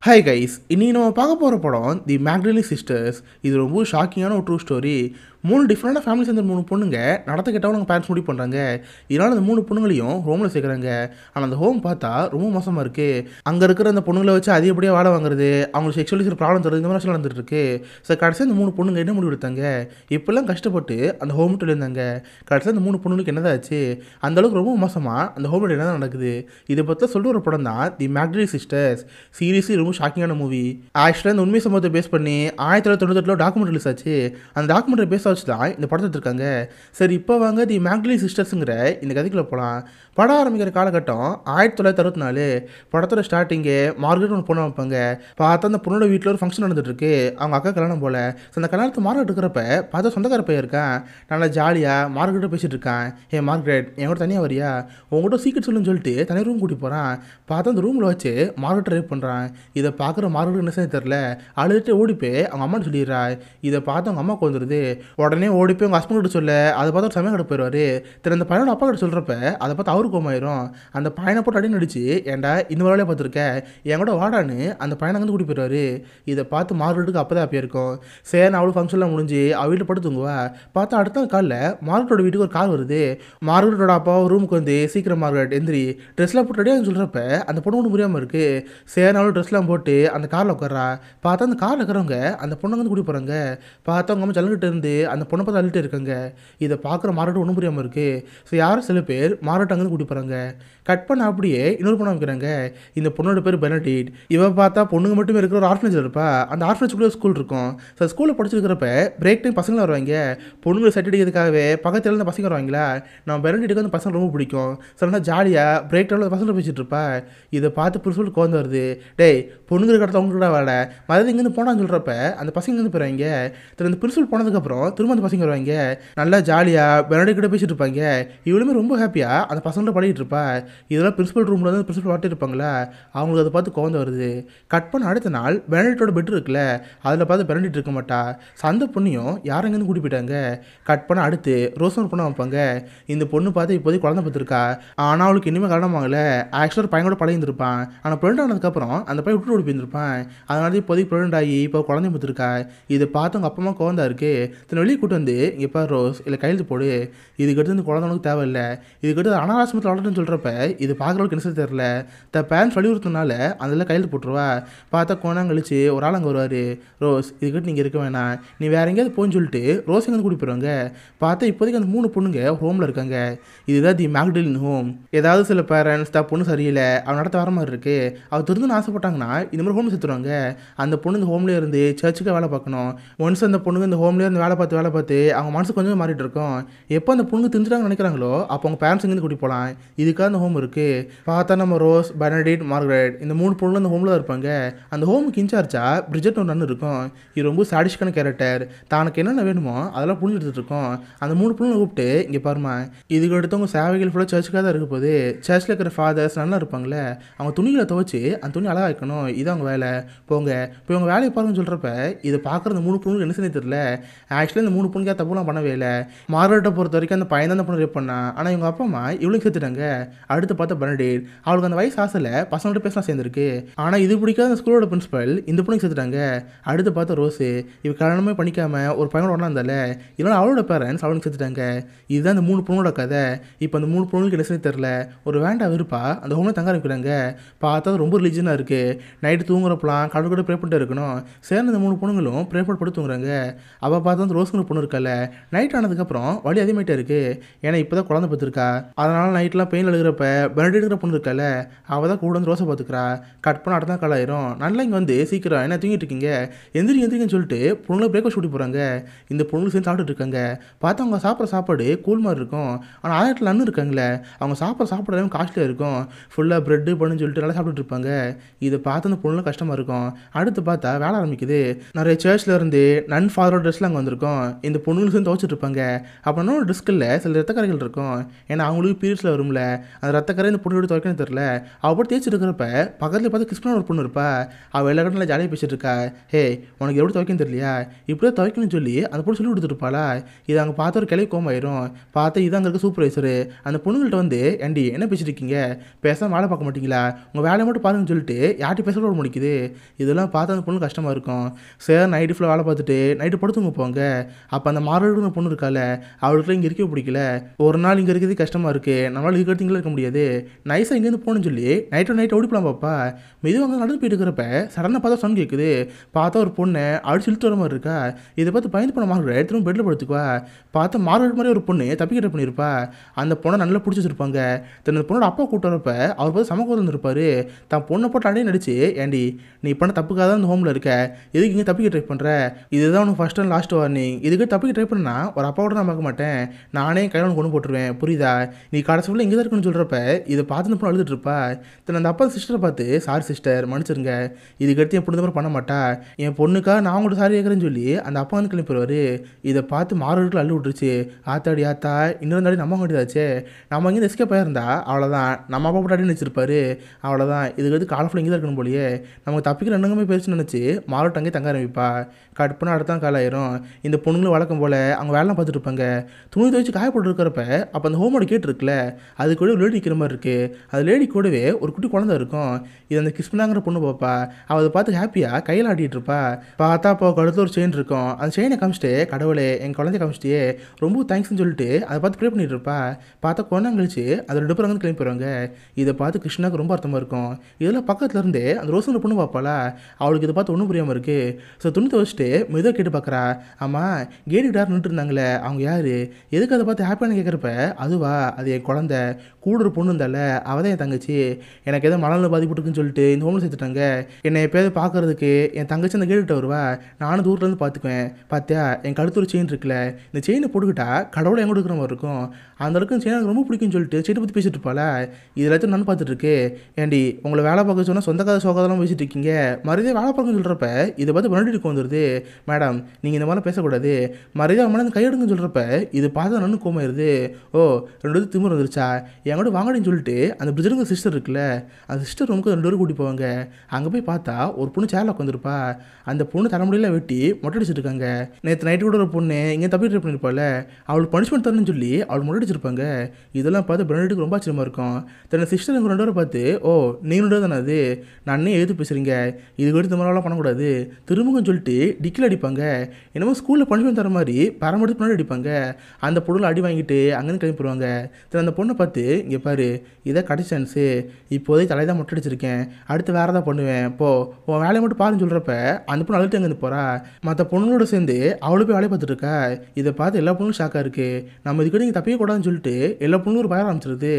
Hi guys, இன்னைக்கு நம்ம பார்க்க போகிற படம் தி மேக்டலின் சிஸ்டர்ஸ். இது ரொம்ப ஷாக்கிங்கான ஒரு ட்ரூ ஸ்டோரி. 3 டிஃப்ரெண்டான ஃபேமிலி சேர்ந்த 3 பொண்ணுங்க நடத்த கெட்டவங்க பேரண்ட்ஸ் முடிவு பண்ணுறாங்க. இதனால் அந்த 3 பொண்ணுங்களையும் ஹோமில் சேர்க்குறாங்க. ஆனால் அந்த ஹோம் பார்த்தா ரொம்ப மோசமாக இருக்குது. அங்கே இருக்கிற அந்த பொண்ணுங்களை வச்சு அதிகப்படியாக வாழ வாங்குறது, அவங்களுக்கு செக்ஷுவலிஸ் ப்ராப்ளம் தருது, இந்த மாதிரி நடந்துட்டு இருக்கு. ஸோ கடைசியாக அந்த 3 பொண்ணுங்க என்ன முடிவு எடுத்தாங்க? இப்போல்லாம் கஷ்டப்பட்டு அந்த ஹோம் விட்டு இருந்தாங்க. கடைசியாக அந்த 3 பொண்ணுங்களுக்கு என்னதான் ஆச்சு? அந்தளவுக்கு ரொம்ப மோசமாக அந்த ஹோம் விட்டு என்ன தான் நடக்குது? இதை பற்றி சொல்லிட்டு ஒரு படம் தான் தி மேக்டலின் சிஸ்டர்ஸ். சீரியஸ்லி ரொம்ப ஷாக்கிங்கான மூவி. ஆக்சுவலாக இந்த உண்மை சம்பவத்தை பேஸ் பண்ணி 1998 டாக்குமெண்ட்ரி ரிலீஸ் ஆச்சு. அந்த டாக்குமெண்ட்ரி பேஸ் வச்சு தான் இந்த படத்தை எடுத்திருக்காங்க. சரி, இப்போ வாங்க தி மேக்டலின் சிஸ்டர்ஸுங்கிற இந்த கதைக்குள்ள போகலாம். படம் ஆரம்பிக்கிற காலகட்டம் 1964. படத்தோட ஸ்டார்டிங்கு மார்கரெட் ஒரு பொண்ணு வைப்பாங்க. பார்த்தா அந்த பொண்ணோட வீட்டில் ஒரு ஃபங்க்ஷன் நடந்துட்டு இருக்கு. அவங்க அக்கா கல்யாணம் போல. ஸோ அந்த கல்யாணத்து மார்கரெட் இருக்கிறப்ப பார்த்தா சொந்தக்கார பையன் இருக்கான். நல்லா ஜாலியாக மார்கரெட்டை பேசிட்டு இருக்கான். மார்கரெட், என் கூட தனியாக வரியா? உங்கள்கிட்ட சீக்கிரம் சொல்லுன்னு சொல்லிட்டு தனி ரூம் கூட்டி போகிறான். பார்த்தா அந்த ரூமில் வச்சு மார்கரெட்டை ரேப் பண்ணுறான். இதை பார்க்குற மார்கரெட் என்ன செய்ய தெரில, அழுதுட்டு ஓடி போய் அவங்க அம்மாட்ட சொல்லிடுறா. இதை பார்த்து அவங்க அம்மாவுக்கு வந்துடுது. உடனே ஓடி போய் அவங்க ஹஸ்பண்ட் கிட்ட சொல்ல, அதை பார்த்து ஒரு சமயம் கிட்ட போயிடுவார். திரு அந்த பையனோட அப்பா கிட்ட சொல்கிறப்ப அதை பார்த்து அவருக்கு கோமாயிரும். அந்த பையனை போட்டு அடி நடிச்சு, ஏன்டா இந்த வேலையை பார்த்துருக்க, என் கூட வாடான்னு அந்த பையனை வந்து கூட்டி போயிடுவார். இதை பார்த்து மார்கரெட்டுக்கு அப்போ தான் அப்போ இருக்கும். சரி, அவளுக்கு ஃபங்க்ஷன்லாம் முடிஞ்சு அவள் வீட்டில் படுத்து தூங்குவா. பார்த்தா அடுத்த நாள் காலைல மார்கரெட்டோட வீட்டுக்கு ஒரு கால் வருது. மார்கரெட்டோட அப்பா ரூமுக்கு வந்து, சீக்கிரம் மார்கரெட் எந்திரி, ட்ரெஸ்லாம் போட்டு ரெடியாக சொல்கிறப்ப அந்த பொண்ணு ஒன்று புரியாமல் இருக்குது. சரி, அவளும் ட்ரெஸ்லாம் போட்டு அந்த காரில் உட்காரா. பார்த்தா அந்த காரில் இருக்கிறவங்க அந்த பொண்ணை வந்து கூட்டி போகிறாங்க. பார்த்தா அவங்க அம்மா ஜல்லிட்டு இருந்து அந்த பொண்ணை பார்த்து அள்ளிட்டு இருக்காங்க. இதை பார்க்குற மார்கரெட் ஒன்றும் புரியாமல் இருக்குது. ஸோ யாரும் சில பேர் மார்கரெட் அங்கேருந்து கூட்டி போகிறாங்க. கட் பண்ண அப்படியே இன்னொரு பொண்ணை வைக்கிறாங்க. இந்த பொண்ணோட பேர் பெனடிட். இவ பார்த்தா பொண்ணுங்க மட்டுமே இருக்கிற ஒரு ஆர்ஃபனேஜ் இருப்பா. அந்த ஆர்ஃபனேஜ்குள்ளே ஒரு ஸ்கூல் இருக்கும். ஸோ ஸ்கூலில் படிச்சிருக்கிறப்ப பிரேக் டைம் பசங்களும் வருவாங்க. பொண்ணுங்களை செட் அடிக்கிறதுக்காகவே பக்கத்தில் இருந்த பசங்க வருவாங்களா. நம்ம பெனடிட்டுக்கு அந்த பசங்க ரொம்ப பிடிக்கும். சில ஜாலியாக பிரேக் டைமில் பசங்களை பேசிட்டு இருப்பா. இதை பார்த்து பிரின்சிபல் கோந்து வருது. டேய், பொண்ணுங்க கடத்த அவங்க கூட வாட மறுபடியும் இங்கேருந்து போனான்னு சொல்கிறப்ப அந்த பசங்க இங்கேருந்து போயிடுவாங்க. இந்த பிரின்சிபல் போனதுக்கப்புறம் திரும்ப அந்த பசங்க வருவாங்க. நல்லா ஜாலியாக பெனடிட் கிட்ட பேசிட்டு இருப்பாங்க. இவளுமே ரொம்ப ஹாப்பியாக அந்த பசங்கள்ட்ட பழகிட்டு இருப்பா. இதெல்லாம் பிரின்சிபல் ரூமில் வந்து பிரின்சிபல் வாட்டி இருப்பாங்களா, அவங்களுக்கு அதை பார்த்து கோவந்து வருது. கட் பண்ண அடுத்த நாள் பெனடிட்டோட பெட் இருக்குல்ல, அதில் பார்த்து பெனடிட் இருக்க மாட்டா. அந்த பொண்ணையும் யாரும் இங்கேருந்து கூட்டி போயிட்டாங்க. கட் பண்ண அடுத்து ரோஸ் ஒரு பொண்ணை வைப்பாங்க. இந்த பொண்ணு பார்த்து இப்போதைக்கு குழந்தை பார்த்துருக்கா. ஆனால் அவளுக்கு இனிமேல் கல்யாணம் ஆகலை. ஆக்சுவலாக ஒரு பையன் கூட பழகிருப்பான். ஆனால் ப்ரெக்னென்ட் ஆனதுக்கப்புறம் அந்த பையன் விட்டு ஓடி போயிருப்பான். அதனால இப்போதைக்கு ப்ரெக்னென்ட் ஆகி இப்போ குழந்தை பார்த்துருக்கா. இதை பார்த்து அவங்க அப்பா அம்மா கோவந்தா இருக்கு. தன்னை வெளியே கூட்டு வந்து, இங்கே பாரு ரோஸ், இல்லை கையெழுத்து போடு, இதுக்கடுத்து இந்த குழந்தை உனக்கு தேவையில்லை, இதுக்கடுத்து அனாராசிரமத்தில் வளர்த்துன்னு சொல்கிறப்ப இது பார்க்குறவளுக்கு என்ன தெரில. பேரண்ட்ஸ் வலியுறுத்தினால அதில் கையெழுத்து போட்டுருவா. பார்த்தா கோணம் கழிச்சு ஒரு ஆள் அங்கே வருவார். ரோஸ், இதுக்கிட்ட நீங்கள் இருக்க வேணாம், நீ வேற எங்கேயாவது போன்னு சொல்லிட்டு ரோஸ் எங்கே கூட்டி போயிடுவாங்க. பார்த்தா இப்போதைக்கு அந்த 3 பொண்ணுங்க ஹோமில் இருக்காங்க. இதுதான் தி மேக்டலின் ஹோம். ஏதாவது சில பேரண்ட்ஸ் தான் பொண்ணு சரியில்லை, அவன் நடத்த வர மாதிரி இருக்குது, அவள் திருந்துன்னு ஆசைப்பட்டாங்கன்னா இந்த மாதிரி ஹோமில் சேர்த்துருவாங்க. அந்த பொண்ணு இந்த ஹோம்லேயே இருந்து சர்ச்சுக்கு வேலை பார்க்கணும். ஒன்ஸ் அந்த பொண்ணுங்க இந்த ஹோம்லேயே இருந்து வேலை பார்த்து அவங்க மனசு கொஞ்சம் மாறிட்டு இருக்கும். எப்போ அந்த பொண்ணுங்க தெரிஞ்சுட்டாங்க நினைக்கிறாங்களோ அப்போ அவங்க பேரண்ட்ஸ் இங்கேருந்து கூட்டி போகலாம். இதுக்காக அந்த ஹோம் இருக்குது. பார்த்தா நம்ம ரோஸ், பெனடிட், மார்கரெட் இந்த 3 பொண்ணுங்களும் அந்த ஹோமில் தான் இருப்பாங்க. அந்த ஹோமுக்கு இன்சார்ஜா பிரிஜெட் ஒரு நன்னு இருக்கும். இது ரொம்ப சாடிஷ்கான கேரக்டர். தனக்கு என்னென்ன வேணுமோ அதெல்லாம் புரிஞ்சு எடுத்துகிட்டு இருக்கோம். அந்த 3 பொண்ணுங்களை கூப்பிட்டு, இங்கே பாருமா, இதுக்கு அடுத்தவங்க சேவைகள் ஃபுல்லாக சர்ச்சுக்காக தான் இருக்க போது. சர்ச்சில் இருக்கிற ஃபாதர்ஸ் நல்லா இருப்பாங்களே, அவங்க துணிகளை துவச்சி அந்த துணி அழகாக வைக்கணும், இதான் அவங்க வேலை. போங்க இப்போ இவங்க வேலையை பாருங்கன்னு சொல்கிறப்ப இதை பார்க்குற அந்த 3 பொண்ணுங்களுக்கு என்ன செய்ய தெரியல. ஆக்சுவலாக இந்த 3 பொண்ணுக்கு தப்புலாம் பண்ணவே இல்லை. மார்கரெட்டை பொறுத்த வரைக்கும் அந்த பையன் தான் அந்த பொண்ணு ரேப் பண்ணா. ஆனால் இவங்க அப்பா அம்மா இவளுக்கு சேர்த்துட்டாங்க. அடுத்து பார்த்தா பெனடிட், அவளுக்கு அந்த வயசு ஆசையில் பசங்கள்ட்ட பேசலாம் சேர்ந்துருக்கு. ஆனால் இது பிடிக்காத அந்த ஸ்கூலோட பிரின்சிபல் இந்த பொண்ணுக்கு சேர்த்துட்டாங்க. அடுத்து பார்த்தா ரோஸு, இவ கல்யாணமே பண்ணிக்காம ஒரு பையனோட ஒன்றா இருந்தால, இதனால் அவளோட பேரண்ட்ஸ் அவளுக்கு சேர்த்துட்டாங்க. இதுதான் அந்த 3 பொண்ணோட கதை. இப்போ அந்த 3 பொண்ணுங்களுக்கு என்ன செய்ய தெரில. ஒரு வேண்டா விருப்பா அந்த ஹோமில் தங்க ஆரம்பிக்கிறாங்க. பார்த்தா ரொம்ப ரிலீஜனாக இருக்குது. நைட்டு தூங்குறப்பலாம் கடவுள் கூட ப்ரே பண்ணிட்டு இருக்கணும். சேர்ந்து அந்த 3 பொண்ணுங்களும் ப்ரே போட்டு தூங்குறாங்க. அவள் பார்த்தா அந்த ரோஸ்ங்கிற பொண்ணு இருக்கல, நைட் ஆனதுக்கப்புறம் வலி அதிகமாகிட்டே இருக்குது. ஏன்னா இப்போ தான் குழந்தை பார்த்துருக்கா. அதனால் நைட்லாம் பெயின் எழுதுறப்ப பெனடிட்ங்கிற பொண்ணு இருக்கல, அவள் தான் கூட வந்து ரோஸை பார்த்துக்கிறா. கட் பண்ண அடுத்த நாள் காலாயிரும். நல்லா இங்கே வந்து சீக்கிரம் என்ன தூங்கிட்டு இருக்கீங்க, எந்திரிங்கன்னு சொல்லிட்டு பொண்ணுங்களை பிரேக்ஃபாஸ்ட் கூட்டி போகிறாங்க. இந்த பொண்ணுங்க சேர்ந்து சாப்பிட்டுட்டு இருக்காங்க. பார்த்தா அவங்க சாப்பிட்ற சாப்பாடு கூல் மாதிரி இருக்கும். ஆனால் ஆயிரத்தில் அண்ணன் இருக்காங்களே, அவங்க சாப்பிட்ற சாப்பாடு எல்லாமே காஸ்ட்லியாக இருக்கும். ஃபுல்லாக ப்ரெட்டு பண்ணுன்னு சொல்லிட்டு நல்லா சாப்பிட்டுட்டு இருப்பாங்க. இதை பார்த்து அந்த பொண்ணுலாம் கஷ்டமாக இருக்கும். அடுத்து பார்த்தா வேலை ஆரம்பிக்குது. நிறைய சர்ச்சில் இருந்து நன் ஃபாதரோட ட்ரெஸ்லாம் அங்கே வந்திருக்கும். இருக்கும். இந்த பொண்ணுங்களும் சேர்ந்து துவைச்சிட்டு இருப்பாங்க. அப்படின்னா ஒரு டிஸ்கில் சில ரத்தக்கரைகள் இருக்கும். ஏன்னா அவங்களுக்கு பீரியட்ஸில் வரும்ல, அந்த ரத்தக்கரை இந்த பொண்ணு எப்படி துவைக்கணும்னு தெரியல. அவள் போட்டு தேய்ச்சிட்டு இருக்கிறப்ப பக்கத்தில் பார்த்து கிறிஸ்மஸ் ஒரு பொண்ணு இருப்பா. அவள் எல்லா கடனில் ஜாலியாக பேசிட்டு இருக்கா. ஹே, உனக்கு எப்படி துவைக்கணும்னு தெரியலையா, இப்படியே துவைக்கணும்னு சொல்லி அந்த பொண்ணு சொல்லி கொடுத்துருப்பாளா. இதை அங்கே பார்த்து ஒரு கிளை கோமாயிரும். பார்த்து இது அங்கே இருக்க சூப்பர்வைசரு அந்த பொண்ணுங்கள்ட்ட வந்து, ஏண்டி என்ன பேசிருக்கீங்க, பேசாமல் வேலை பார்க்க மாட்டீங்களா, உங்கள் வேலையை மட்டும் பாருங்கன்னு சொல்லிட்டு யார்ட்டி பேச விட முடிக்குது. இதெல்லாம் பார்த்து அந்த பொண்ணு கஷ்டமாக இருக்கும். சார் நைட்டு ஃபுல்லாக வேலை பார்த்துட்டு நைட்டு படுத்துங்க போங்க. அப்போ அந்த மாறுகிற பொண்ணு இருக்கால, அவளுக்குலாம் இங்கே இருக்கவே பிடிக்கல. ஒரு நாள் இங்கே இருக்கிறது கஷ்டமாக இருக்குது, நம்மளால் இருக்கிறது இருக்க முடியாது, நைஸாக இங்கேருந்து போகணும்னு சொல்லி நைட்டு ஓடிப்பலாம் பாப்பா. மெதுவாக அங்கே நடந்து போயிட்டு இருக்கிறப்ப சடனாக பார்த்தா சவுண்ட் கேட்குது. பார்த்தா ஒரு பொண்ணை அடிச்சு இழுத்து வர மாதிரி இருக்கா. இதை பார்த்து பயந்து போன மார்கரெட் திரும்ப பெட்டில் படுத்துக்குவா. பார்த்தா மார்கரெட் மாதிரி ஒரு பொண்ணு தப்பிக்கிட்ட பண்ணியிருப்பா. அந்த பொண்ணை நல்லா பிடிச்சி வச்சிருப்பாங்க. அந்த பொண்ணோட அப்பா கூட்டு வரப்ப அவர் பார்த்து சமக்க வந்துருப்பாரு. தான் பொண்ணை போட்டு அடையே நடிச்சு, ஏண்டி நீ பண்ண தப்புக்காக தான் இந்த ஹோமில் இருக்க, எதுக்கு இங்கே தப்பிக்க ட்ரை பண்ணுற, இதுதான் உனக்கு ஃபஸ்ட் அண்ட் லாஸ்ட் வார்னிங், இதுக்கு தப்பிக்க ட்ரை பண்ணா ஒரு அப்பாவோட நான் பார்க்க மாட்டேன், நானே கையில் கொண்டு போட்டுருவேன், புரியுதா, நீ கடைசி ஃபுல்லாக இங்கே தான் இருக்குன்னு சொல்கிறப்ப இதை பார்த்து அந்த பொண்ணு அழுதுட்டு இருப்பா. அந்த அப்பா சிஸ்டரை பார்த்து, சாரி சிஸ்டர் மன்னிச்சிருங்க, இதுக்கடுத்து என் பொண்ணு மாதிரி பண்ண மாட்டா, என் பொண்ணுக்கா நான் உங்கள்கிட்ட சாரி கேட்குறேன்னு சொல்லி அந்த அப்பா வந்து கிளம்பிடுவார். இதை பார்த்து மாறுகளுக்கு அள்ளு விட்டுருச்சு. ஆத்தாடி ஆத்தா, இன்னொரு தாடி நம்ம வேண்டியதாச்சே, நம்ம இங்கே எஸ்கேப் ஆயிருந்தா அவ்வளோதான், நம்ம அப்பா போட்டு அடின்னு வச்சிருப்பாரு, அவ்வளோதான், இதுக்கு காலை ஃபுல்லாக இங்கே தான் இருக்கணும் போலியே, நமக்கு தப்பிக்கிற ரெண்டுமே போயிடுச்சுன்னு நினச்சி மாறுட்டு அங்கே தங்க ஆரம்பிப்பா. கட் பண்ண அடுத்த காலாயிரும். இந்த பொண்ணுங்களும் வழக்கம் போல் அவங்க வேலை பார்த்துட்டு இருப்பாங்க. துணி துவைச்சு காய போட்டு இருக்கிறப்ப அப்போ அந்த ஹோமோட கேட் இருக்குல்ல, அது கூட ஒரு லேடி நிற்கிற மாதிரி இருக்குது. அது லேடி கூடவே ஒரு குட்டி குழந்தை இருக்கும். இது அந்த கிறிஸ்மனாங்கிற பொண்ணு பார்ப்பா. அவள் அதை பார்த்து ஹாப்பியாக கையில் ஆட்டிகிட்டு இருப்பா. பார்த்தா அப்போ கழுத்து ஒரு செயின் இருக்கும். அந்த செயினை காமிச்சிட்டு, கடவுளே என் குழந்தைய காமிச்சிட்டே ரொம்ப தேங்க்ஸ்ன்னு சொல்லிட்டு அதை பார்த்து ப்ரே பண்ணிட்டு இருப்பா. பார்த்தா கொஞ்சம் கழிச்சு அதை 2 பேரும் வந்து கிளம்பி போயிடுவாங்க. இதை பார்த்து கிருஷ்ணாவுக்கு ரொம்ப அர்த்தமாக இருக்கும். இதெல்லாம் பக்கத்தில் இருந்தே அந்த ரோசன பொண்ணு பார்ப்பாளா, அவளுக்கு இதை பார்த்து ஒன்றும் புரியாமல் இருக்குது. ஸோ துணி துவச்சிட்டு மெதுவாக கேட்டு பார்க்குறா, ஆமாம் கேட்டு யார் நின்றுட்டு இருந்தாங்களே அவங்க யார், எதுக்கு அதை பார்த்து ஹாப்பியான கேட்குறப்ப, அதுவா அது என் குழந்தை, கூட ஒரு பொண்ணு இருந்தால அவள் தான் என் தங்கச்சி, எனக்கு எதோ மனநல பாதிப்புட்டுக்குன்னு சொல்லிட்டு இந்த ஹோமில் சேர்த்துட்டாங்க, என்னை எப்போயாவது பார்க்குறதுக்கு என் தங்கச்சி அந்த கேட்டுகிட்ட வருவா, நானும் தூரத்துலேருந்து பார்த்துக்குவேன், பார்த்தியா என் கழுத்து ஒரு செயின் இருக்குல்ல, இந்த செயினை போட்டுக்கிட்டா கடவுளை எங்கே கொடுக்குற மாதிரி இருக்கும், அந்த அளவுக்கு செயின் எனக்கு ரொம்ப பிடிக்கும்னு சொல்லிட்டு செயினை பற்றி பேசிட்டு இருப்பாள. இது எல்லாத்தையும் நான் பார்த்துட்டு இருக்கு. ஏண்டி உங்களை வேலை பார்க்க சொன்னால் சொந்த கதை சோகதெல்லாம் பேசிட்டு இருக்கீங்க, மறுபடியும் வேலை பார்க்கணும்னு சொல்கிறப்ப இதை பார்த்து பண்ணிட்டு வந்துடுது. மேடம் நீங்கள் இந்த மாதிரிலாம் பேசக்கூடாது, மறுபடியும் அவன் அந்த கையெடுங்கன்னு சொல்கிறப்ப இது பார்த்து நன்னு கோமாயிருது. ஓ 2 திமிர் வந்துருச்சா, என் கூட வாங்கடின்னு சொல்லிட்டு அந்த பிரிஜருங்க சிஸ்டர் இருக்குல்ல, அந்த சிஸ்டர் ரூமுக்கு 2 பேரும் கூட்டி போவாங்க. அங்கே போய் பார்த்தா ஒரு பொண்ணு சேரில் உட்காந்துருப்பா. அந்த பொண்ணு தலைமுடியெல்லாம் வெட்டி மொட்டை அடிச்சிட்டு இருக்காங்க. நேற்று நைட்டு கூட ஒரு பொண்ணு இங்கே தப்பி ட்ரை பண்ணியிருப்பாள், அவளுக்கு பனிஷ்மெண்ட் தரணும்னு சொல்லி அவள் மொட்டை அடிச்சிருப்பாங்க. இதெல்லாம் பார்த்து பெனடிக்கு ரொம்ப ஆச்சரியமாக இருக்கும். தன்னை சிஸ்டர் எங்கள் 2 பேரை பார்த்து, ஓ நீங்களும் தானே அது, நான் அண்ணே எழுத்து பேசுகிறீங்க, இதுக்கு எடுத்து இந்த மாதிரிலாம் பண்ணக்கூடாது திரும்பவும் சொல்லிட்டு டிக்கில் அடிப்பாங்க. என்னமோ ஸ்கூலில் பனிஷ்மெண்ட் தர மாதிரி பரமடுத்து முன்னாடி அடிப்பாங்க. அந்த பொருளை அடி வாங்கிட்டு அங்கேருந்து கிளம்பி போடுவாங்க. அந்த பொண்ணை பார்த்து, இங்கே பாரு இதை கடைசி சான்ஸு, இப்போதே தலையை தான் மொட்டை அடிச்சிருக்கேன், அடுத்து வேறு தான் பண்ணுவேன், போ உன் வேலையை மட்டும் பாருன்னு சொல்கிறப்ப அந்த பொண்ணு அழுத்து அங்கேருந்து போகிறா. மற்ற பொண்ணுங்களோட சேர்ந்து அவளும் போய் வேலையை பார்த்துட்டு இருக்கா. இதை பார்த்து எல்லா பொண்ணும் ஷாக்காக இருக்குது. நம்ம இதுக்கிட்ட இங்கே தப்பிக்க கூடாதுன்னு சொல்லிட்டு எல்லா பொண்ணும் ஒரு பயம் ஆரம்பிச்சிருது.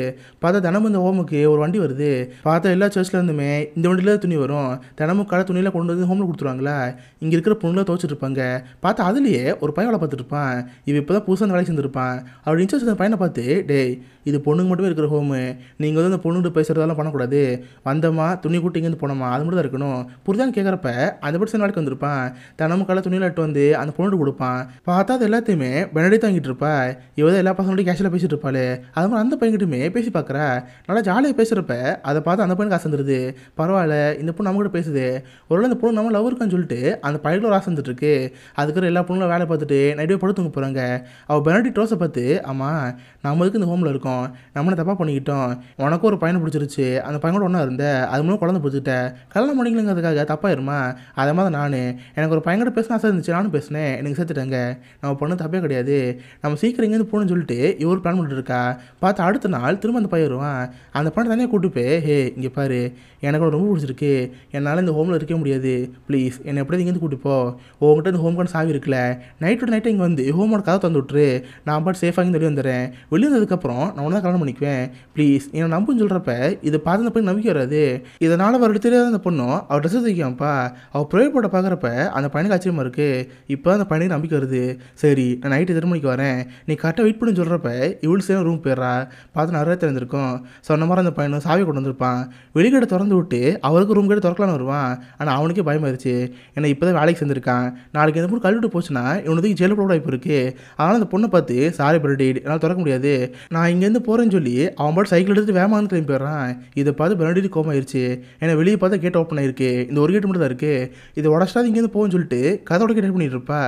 பார்த்தா தினமும் இந்த ஹோமுக்கு ஒரு வண்டி வருது. பார்த்தா எல்லா சர்ச்சில் இருந்துமே இந்த வண்டியில் துணி வரும். தினமும் கடை துணியில் கொண்டு வந்து ஹோமில் கொடுத்துருவாங்களா. இங்கே இருக்கிற பொண்ணுலாம் துவச்சிட்டு இருப்பாங்க. பார்த்தா அதுலேயே ஒரு பையன் வேலை பார்த்துட்டு இருப்பான். இவன் இப்போ தான் புதுசாக அந்த வேலை செஞ்சுருப்பான். அவரோட இன்சார்ஜ் அந்த பையனை பார்த்து, டேய் இது பொண்ணுங்க மட்டுமே இருக்கிற ஹோமு, நீங்கள் வந்து அந்த பொண்ணுகிட்ட பேசுகிறதெல்லாம் பண்ணக்கூடாது, வந்தம்மா துணி கூட்டி இங்கேருந்து போனோமா அது மட்டும் தான் இருக்கணும் புரிதான்னு கேட்குறப்ப அந்த பட்சம் வேலைக்கு வந்திருப்பான். தினமும் கடை துணியில் எட்டு வந்து அந்த பொண்ணு கொடுப்பான். பார்த்தா அது எல்லாத்தையுமே பெனடி தாங்கிட்டு இருப்பா. இவதான் எல்லா பசங்களோட கேஷில் பேசிட்டு இருப்பாள். அது மாதிரி அந்த பையன்கிட்டயுமே பேசி பார்க்குறா. நல்லா ஜாலியாக பேசுகிறப்ப அதை பார்த்து அந்த பையனுக்கு ஆசை வந்துடுது. பரவாயில்ல இந்த பொண்ணு நம்ம கூட பேசுது, ஒருவேளை இந்த பொண்ணு நம்ம லவ் இருக்கான்னு சொல்லிட்டு அந்த பையனில் ஒரு ஆசை வந்துட்டு இருக்கு. அதுக்கு எல்லா பொண்ணுங்களும் வேலை பார்த்துட்டு நைட்டே படுத்துங்க போகிறாங்க. அவள் பெனடி ட்ரோஸை பார்த்து, ஆமாம் நம்ம இதுக்கு இந்த ஹோமில் இருக்கோம், நம்மளை தப்பாக பண்ணிக்கிட்டோம், உனக்கும் ஒரு பையனை பிடிச்சிருச்சு, அந்த பையனோட ஒன்றா இருந்த அது மூலம் குழந்தை பிடிச்சிட்டேன், கல்யாணம் பண்ணிக்கலங்கிறதுக்காக தப்பாயிருமா, அதை மாதிரி நான் எனக்கு ஒரு பையன்கிட்ட பேச ஆசை இருந்துச்சு, நானும் பேசினேன், எனக்கு சேர்த்துட்டாங்க, நம்ம பொண்ணு தப்பே கிடையாது, நம்ம சீக்கிரம் இங்கேருந்து போகணும்னு சொல்லிட்டு இவர் பிளான் பண்ணிட்டு இருக்கா. பார்த்து அடுத்த நாள் திரும்ப அந்த பையன் வருவான். அந்த பையனை தனியாக கூப்பிட்டு போய், ஹே இங்கே பாரு எனக்கு ரொம்ப பிடிச்சிருக்கு, என்னால் இந்த ஹோமில் இருக்க முடியாது, ப்ளீஸ் என்னை எப்படியாவது இங்கேருந்து கூட்டி போ, உங்கள்கிட்ட இந்த ஹோம் கார்டு சாவி இருக்குல்ல, நைட்டோட நைட்டு இங்கே வந்து ஹோமோட கதை தந்து விட்டுரு, நான் பாட்டு சேஃபாக இங்கே வெளியே வந்துடுறேன், வெளியே வந்ததுக்கப்புறம் நான் ஒன்றா கல்யாணம் பண்ணிக்குவேன், ப்ளீஸ் என்னை நம்புன்னு சொல்கிறப்ப இதை பார்த்து அந்த பையன் நம்பிக்கை வராது. இதனால் அவர் தெரியாத அந்த பொண்ணும் அவர் ட்ரெஸ்ஸை தூக்கியாம்ப்பா. அவள் ப்ரேயர் போட பார்க்குறப்ப அந்த பையனுக்கு ஆச்சரியமாக இருக்குது. இப்போ அந்த பையனுக்கு நம்பிக்கை வருது. சரி நான் நைட்டு 8 மணிக்கு வரேன், நீ கரெக்டாக வெயிட் பண்ணி சொல்கிறப்ப இவ்வளோ சேம் ரூம் போயிடுறா. பார்த்து நிறைய தெரிஞ்சிருக்கும். சொன்ன மாதிரி அந்த பையனும் சாவி கொண்டு வந்திருப்பான். வெளிக்கடை திறந்து விட்டு அவருக்கு ரூம் கடை திறக்கலான்னு வருவான். ஆனால் அவனுக்கே பயமாயிருச்சு. ஏன்னா இப்போ தான் வேலைக்கு சேர்ந்துருக்கான். நாளைக்கு இந்த பொண்ணு கழுவிட்டு போச்சுன்னா இவனுக்கு ஜெயிலில் போட வாய்ப்பு இருக்குது. அதனால் அந்த பொண்ணை பார்த்து சாரி பெனடிக்ட் என்னால் திறக்க முடியாது, நான் இங்கேருந்து போகிறேன்னு சொல்லி அவன் பாட்டு சைக்கிள் எடுத்து வேகமாக கிளம்பி போயிடுறான். இதை பார்த்து பெனடிக்ட் கோமாயிருச்சு. ஏன்னா வெளியே பார்த்தா கேட் ஓப்பன் ஆயிருக்கு, இந்த ஒரு கேட்டு மட்டும் தான் இருக்குது, இதை உடச்சிட்டா இங்கேருந்து போகும்னு சொல்லிட்டு கதோட கேட்டு பண்ணிட்டு இருப்பா.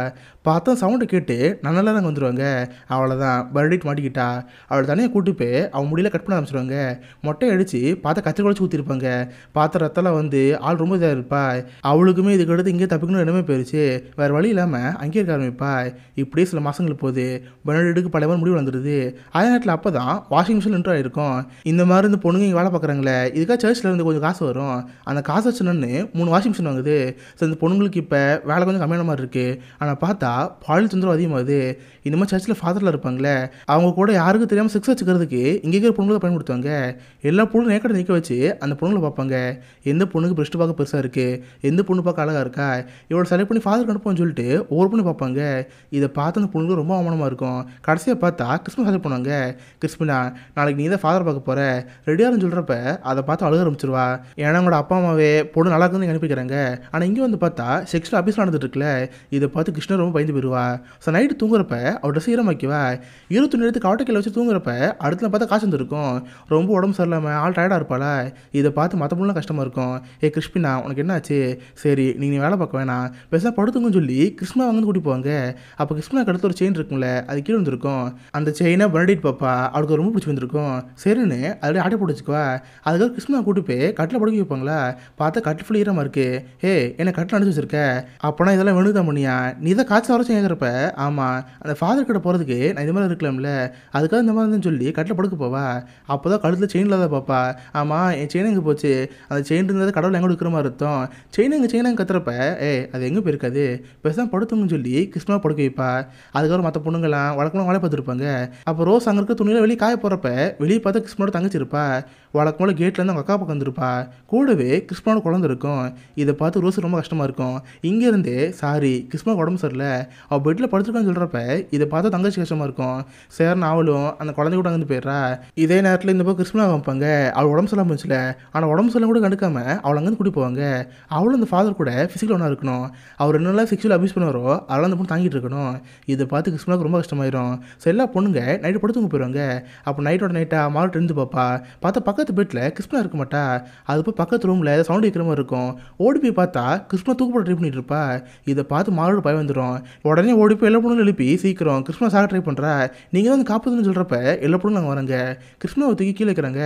பார்த்தா சவுண்டை கேட்டு நல்லா நாங்கள் வந்துடுவாங்க. அவ்வளோதான், பெனடிக்ட் மாட்டிக்கிட்டா. அவளை தனியாக கூட்டு போய் அவன் முடியல கட் பண்ண ஆரம்பிச்சிடுவாங்க. மொட்டை அடித்து பார்த்தா கத்திரி குழச்சி ஊற்றிருப்பாங்க. பார்த்த ரத்தெல்லாம் வந்து ஆள் ரொம்ப இதாக இருப்பா. அவளுக்குமே இதுக்கு அடுத்து இங்கே தப்பிக்கணும் இடமே போயிடுச்சு. வேறு வழி இல்லாமல் அங்கேயே இருக்க ஆரம்பிப்பா. இப்படியே சில மாதங்கள் போகுது. பெனடிக்ட்டுக்கு பழைய மாதிரி முடிவு வந்துடுது. அதே நேரத்தில் அப்போ தான் வாஷிங் மிஷின் இன்ட்ரோ ஆயிருக்கும். இந்த மாதிரி இந்த பொண்ணுங்க இங்கே வேலை பார்க்குறாங்களே, இதுக்காக சர்ச்சில் இருந்து கொஞ்சம் காசு வரும், அந்த காசு வச்சுன்னு 3 வாஷிங் மிஷின் வாங்குது. ஸோ இந்த பொண்ணுங்களுக்கு இப்போ வேலை கொஞ்சம் கம்மியான மாதிரி இருக்குது. ஆனால் பார்த்தா பாலியல் தொந்தரவு அதிகமாகுது. இந்த மாதிரி சர்ச்சில் ஃபாதரில் இருப்பாங்களே, அவங்க கூட யாருக்கும் தெரியாமல் செக்ஸ் வச்சுக்கிறதுக்கு இங்கே இருக்கிற பொண்ணுங்களை பயன்படுத்துவாங்க. எல்லா பொண்ணும் நேக்கடை நிற்க வச்சு அந்த பொண்ணுங்களை பார்ப்பாங்க. எந்த பொண்ணுக்கு பிரஸ்ட் பார்க்க பெருசாக இருக்குது, எந்த பொண்ணு பார்க்க அழகாக இருக்கா, இவளை செலக்ட் பண்ணி ஃபாதருக்கு அனுப்புவோம்னு சொல்லிட்டு ஒவ்வொரு பொண்ணு பார்ப்பாங்க. இதை பார்த்து அந்த பொண்ணுக்கு ரொம்ப அவமானமாக இருக்கும். கடைசியாக பார்த்தா கிறிஸ்மஸ் செலக்ட் பண்ணுவாங்க. கிறிஸ்மினா, நாளைக்கு நீ தான் ஃபாதர் பார்க்க போகிற, ரெடியாருன்னு சொல்கிறப்ப அதை பார்த்து அழுக ஆரம்பிச்சிருவா. ஏன்னா அவங்களோட அப்பா அம்மாவே பொண்ணு நல்லா இருக்குன்னு அனுப்பிக்கிறாங்க. ஆனால் இங்கே வந்து பார்த்தா செக்ஷுவல் அபியூஸ் நடந்துட்டு இருக்குல்ல, இதை பார்த்து கிருஷ்ணர் ரொம்ப பயந்து போயிடுவா. ஸோ நைட்டு தூங்குறப்ப அவள் ட்ரெஸ் ஈரமாக்கிவா. துணி எடுத்து கவட்டைக்கில் வச்சு தூங்குறப்ப அடுத்த பார்த்தா காசு வந்துருக்கும். ரொம்ப உடம்பு சரியில்லாமல் ஆள் டயர்டாக இருப்பாளா. இதை பார்த்து மற்ற பொண்ணுலாம் கஷ்டமாக இருக்கும். கிருஷ்மினா, உனக்கு என்ன ஆச்சு, சரி நீங்கள் வேலை பார்க்க வேணாம், பெருசாக படுத்துங்கன்னு சொல்லி கிருஷ்ணா வந்து கூட்டி போவாங்க. அப்போ கிருஷ்ணாக்கு அடுத்து ஒரு செயின் இருக்கும்ல, அது கீழே வந்துருக்கும். அந்த செயினை பெனடிக்ட் பாப்பா அவளுக்கு ரொம்ப பிடிச்சி வந்திருக்கும். சரின்னு அதில் ஆட்டை போட்டு வச்சுக்குவா. அதுக்காக கிருஷ்ணா கூட்டி போய் கட்டில் படுக்க வைப்பாங்களா. பார்த்தா கட்டில் ஃபுல் ஈரமாக இருக்குது. என்ன கட்டில் அடிச்சு வச்சிருக்க, அப்போனா இதெல்லாம் வேணுதான் பண்ணியா, நீ தான் காய்ச்சி வரைச்சி கேட்குறப்ப, ஆமாம் அந்த ஃபாதர் கிட்ட போகிறதுக்கு நான் இது மாதிரி இருக்கலாம்ல, அதுக்காக இந்த மாதிரி சொல்லி கட்டில் படுக்க போவா. அப்போ தான் கழுத்தில் செயின் இல்லாத பாப்பா. ஆமாம் என் செயின் எங்கே போச்சு, அந்த செயின் இருந்தது கடவுள் எங்கே இருக்கிற மாதிரி அர்த்தம், செயின் எங்கே கத்துறப்ப அது எங்கே போயிருக்காது, பெருசாக படுத்துங்கன்னு சொல்லி கிருஷ்ணா படுக்க வைப்பா. அதுக்கப்புறம் மற்ற பொண்ணுங்களாம் வழக்கமாக வேலை பார்த்துருப்பாங்க. அப்போ ரோஸ் அங்கே இருக்க துணியில் வெளியே காய போகிறப்ப வெளியே பார்த்தா கிருஷ்ணனோட தங்கச்சி இருப்பா. வழக்கமாக கேட்லேருந்து அவங்க அக்கா பக்கம் வந்துருப்பா. கூடவே கிருஷ்ணனோட குழந்தை இருக்கும். இதை பார்த்து ரோஸ் ரொம்ப கஷ்டமாக இருக்கும். இங்கேருந்தே சாரி கிருஷ்ணா உடம்பு சரியில்லை, அவள் பெட்டில் படுத்துருக்கான்னு சொல்கிறப்ப இதை பார்த்தா தங்கச்சி கஷ்டமாக இருக்கும். சேர்னு அவளும் அந்த குழந்தை கூட அங்கே போயிடுறா. இதே நேரத்தில் இந்த பக்கம் கிருஷ்ணா வைப்பாங்க. அவள் உடம்பு சரியில்லாம போச்சுல, ஆனால் உடம்பு சரியில்லை கூட கண்டுக்காம அவளை அங்கேருந்து கூட்டி போவாங்க. அவளும் அந்த ஃபாதர் கூட ஃபிசிக்கல் ஒன்றா இருக்கணும். அவர் என்னெல்லாம் செக்ஷுவல் அபியூஸ் பண்ணுவாரோ அதெல்லாம் அந்த பொண்ணு தாங்கிட்டு இருக்கணும். இதை பார்த்து கிருஷ்ணாவுக்கு ரொம்ப கஷ்டமாயிரும். ஸோ எல்லா பொண்ணுங்க நைட்டு படுத்துங்க போயிடுவாங்க. அப்போ நைட்டோட நைட்டாக மார்ட் இருந்து பார்த்தா பக்கத்து பெட்டில் கிருஷ்ணா இருக்க மாட்டா. அது போய் பக்கத்து ரூமில் சவுண்ட் வைக்கிற மாதிரி இருக்கும். ஓடி போய் பார்த்தா கிருஷ்ணா தூக்கு போட ட்ரை பண்ணிட்டு இருப்பா. இதை பார்த்து மாரோட பயம் வந்துடும். உடனே ஓடி போய் எல்லா பொண்ணுங்களும் எழுப்பி சீக்கிரம் கிருஷ்ணா சாக ட்ரை பண்ணுறா, நீங்கள் தான் வந்து காப்பாற்றுன்னு சொல்கிறப்ப எல்லா பொண்ணும் நாங்கள் வராங்க. கிருஷ்ணாவை தூக்கி கீழே இருக்கிறாங்க.